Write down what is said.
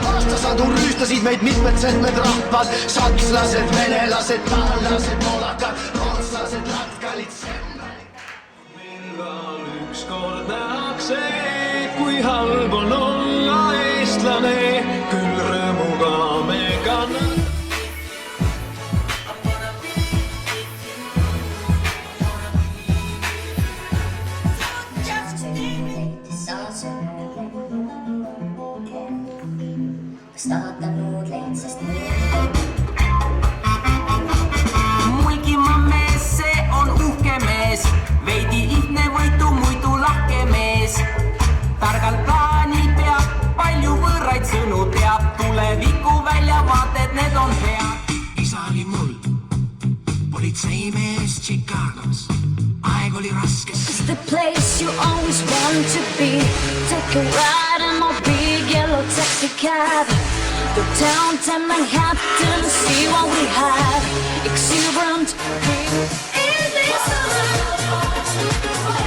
Aastasadu rüüstasid meid mitmed selmed rahvad, sakslased, venelased, taanlased, poolakad, rootslased, latgalid, semnalid. Millal ükskord nähakse, kui halb on olla eestlane, küll rõõmuga me kanname. Muikimaa mees, see on uhke mees, veidi ihne võitu, muidu lahke mees. Targalt plaani peab, palju võõraid sõnu teab, tuleviku väljavaated, need on head. Isa oli mul, politseimees Chicagos, aeg oli raske. It's the place you always want to be. Take a ride in my big yellow taxi cab. Go downtown Manhattan, see what we have. Exuberant, in this summer.